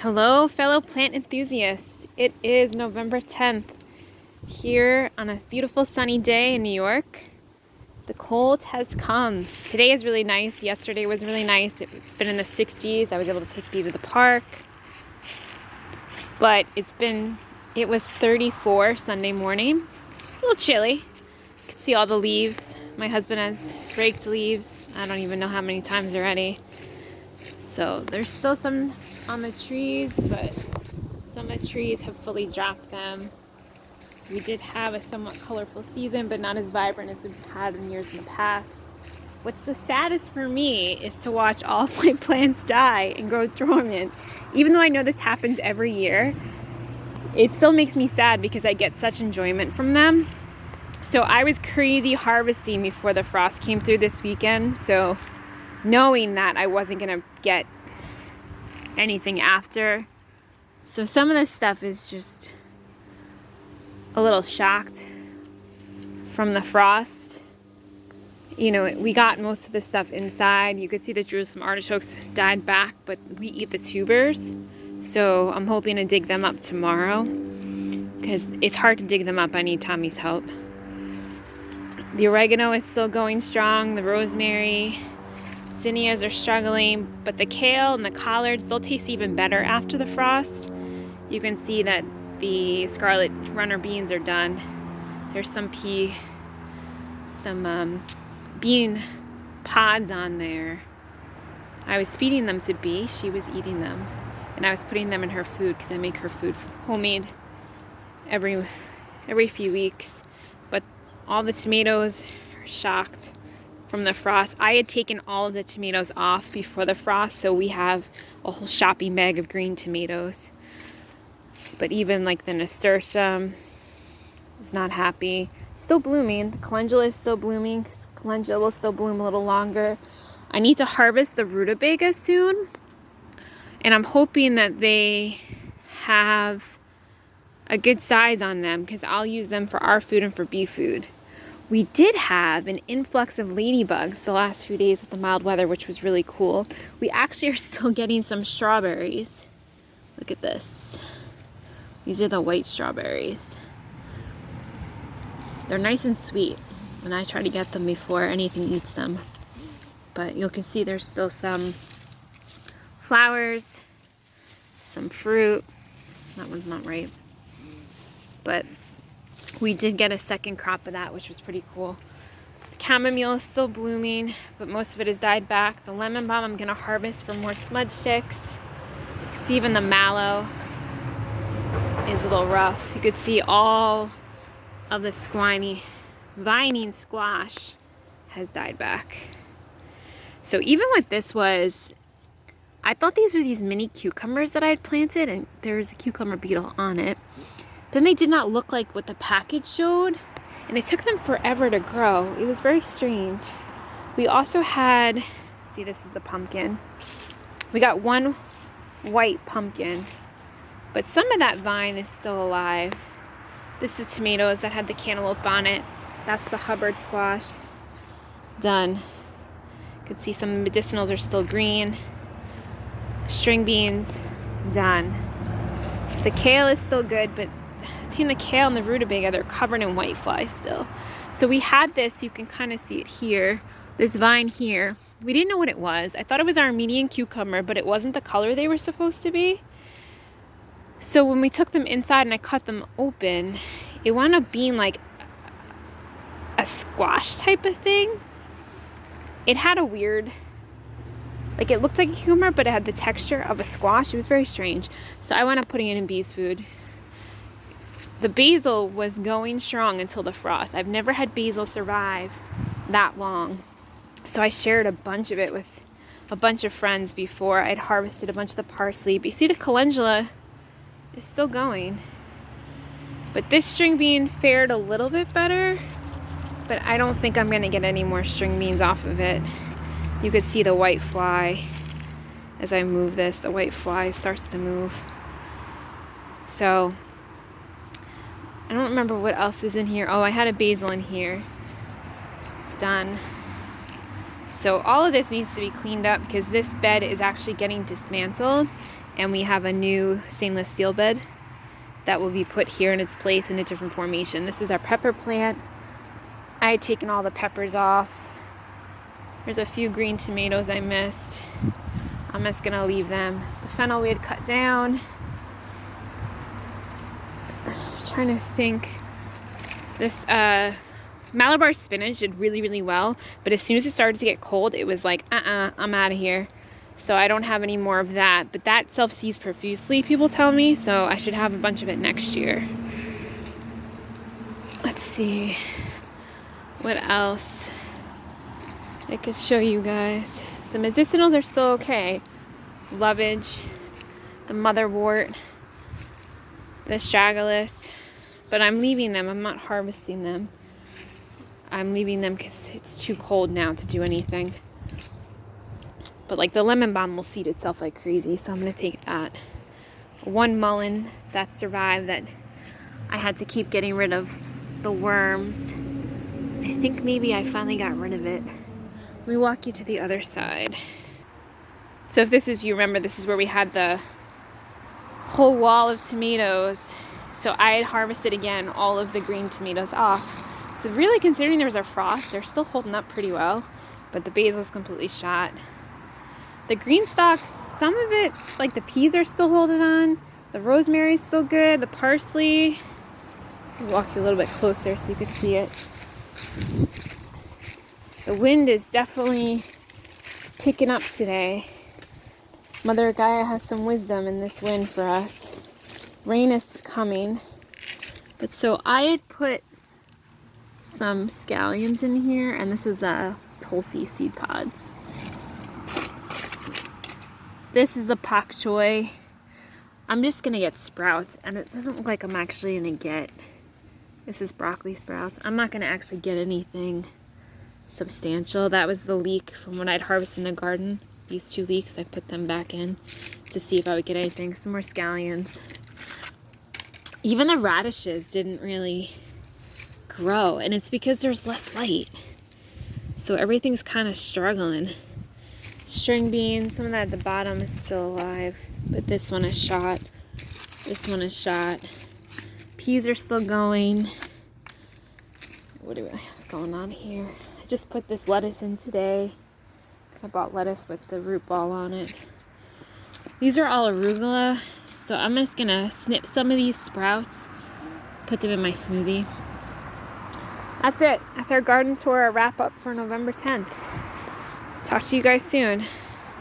Hello, fellow plant enthusiasts. It is November 10th here on a beautiful sunny day in New York. The cold has come. Today is really nice. Yesterday was really nice. It's been in the 60s. I was able to take Dee to the park. But it was 34 Sunday morning. A little chilly. You can see all the leaves. My husband has raked leaves. I don't even know how many times already. So there's still some on the trees, but some of the trees have fully dropped them. We did have a somewhat colorful season, but not as vibrant as we've had in years in the past. What's the saddest for me is to watch all of my plants die and grow dormant. Even though I know this happens every year, it still makes me sad because I get such enjoyment from them. So I was crazy harvesting before the frost came through this weekend. So knowing that I wasn't going to get anything after. So some of this stuff is just a little shocked from the frost. You know, we got most of the stuff inside. You could see the Jerusalem artichokes died back, but we eat the tubers. So I'm hoping to dig them up tomorrow because it's hard to dig them up. I need Tommy's help. The oregano is still going strong. The rosemary, zinnias are struggling, but the kale and the collards, they'll taste even better after the frost. You can see that the scarlet runner beans are done. There's some bean pods on there. I was feeding them to Bee. She was eating them, and I was putting them in her food because I make her food homemade every few weeks. But all the tomatoes are shocked from the frost. I had taken all of the tomatoes off before the frost, so we have a whole shopping bag of green tomatoes. But even like the nasturtium is not happy. It's still blooming. The calendula is still blooming. Calendula will still bloom a little longer. I need to harvest the rutabaga soon, and I'm hoping that they have a good size on them because I'll use them for our food and for bee food. We did have an influx of ladybugs the last few days with the mild weather, which was really cool. We actually are still getting some strawberries. Look at this. These are the white strawberries. They're nice and sweet, and I try to get them before anything eats them. But you can see there's still some flowers, some fruit. That one's not ripe. But we did get a second crop of that, which was pretty cool. The chamomile is still blooming, but most of it has died back. The lemon balm I'm going to harvest for more smudge sticks. See, even the mallow is a little rough. You could see all of the vining squash has died back. So even with this I thought these were these mini cucumbers that I had planted, and there's a cucumber beetle on it. Then they did not look like what the package showed, and it took them forever to grow. It was very strange. We also had, see, this is the pumpkin. We got one white pumpkin, but some of that vine is still alive. This is tomatoes that had the cantaloupe on it. That's the Hubbard squash. Done. You can see some medicinals are still green. String beans, done. The kale is still good, but between the kale and the rutabaga, they're covered in white flies still. So we had this, you can kind of see it here, this vine here. We didn't know what it was. I thought it was Armenian cucumber, but it wasn't the color they were supposed to be. So when we took them inside and I cut them open, it wound up being like a squash type of thing. It had a weird, like it looked like a cucumber, but it had the texture of a squash. It was very strange. So I wound up putting it in Bee's food. The basil was going strong until the frost. I've never had basil survive that long. So I shared a bunch of it with a bunch of friends before. I'd harvested a bunch of the parsley. But you see the calendula is still going. But this string bean fared a little bit better. But I don't think I'm going to get any more string beans off of it. You could see the white fly. As I move this, the white fly starts to move. So I don't remember what else was in here. Oh, I had a basil in here. It's done. So all of this needs to be cleaned up because this bed is actually getting dismantled, and we have a new stainless steel bed that will be put here in its place in a different formation. This is our pepper plant. I had taken all the peppers off. There's a few green tomatoes I missed. I'm just gonna leave them. The fennel we had cut down. I'm trying to think. This Malabar spinach did really, really well, but as soon as it started to get cold, it was like, I'm out of here. So I don't have any more of that, but that self-seeds profusely, people tell me, so I should have a bunch of it next year. Let's see what else I could show you guys. The medicinals are still okay. Lovage, the motherwort, the astragalus, but I'm leaving them. I'm not harvesting them. I'm leaving them because it's too cold now to do anything. But like the lemon balm will seed itself like crazy, so I'm going to take that. One mullein that survived that I had to keep getting rid of the worms. I think maybe I finally got rid of it. Let me walk you to the other side. So if this is, you remember, this is where we had the whole wall of tomatoes. So I had harvested again all of the green tomatoes off. So really, considering there was a frost, they're still holding up pretty well, but the basil's completely shot. The green stalks, some of it, like the peas are still holding on. The rosemary's still good. The parsley, I'll walk you a little bit closer so you can see it. The wind is definitely picking up today. Mother Gaia has some wisdom in this wind for us. Rain is coming. But so I had put some scallions in here, and this is Tulsi seed pods. This is the pak choi. I'm just gonna get sprouts, and it doesn't look like I'm actually gonna get, this is broccoli sprouts. I'm not gonna actually get anything substantial. That was the leek from when I'd harvested in the garden. These 2 leeks, I put them back in to see if I would get anything. Some more scallions. Even the radishes didn't really grow, and it's because there's less light. So everything's kind of struggling. String beans, some of that at the bottom is still alive, but this one is shot. This one is shot. Peas are still going. What do I have going on here? I just put this lettuce in today because I bought lettuce with the root ball on it. These are all arugula, so I'm just gonna snip some of these sprouts, put them in my smoothie. That's it. That's our garden tour, our wrap up for November 10th. Talk to you guys soon.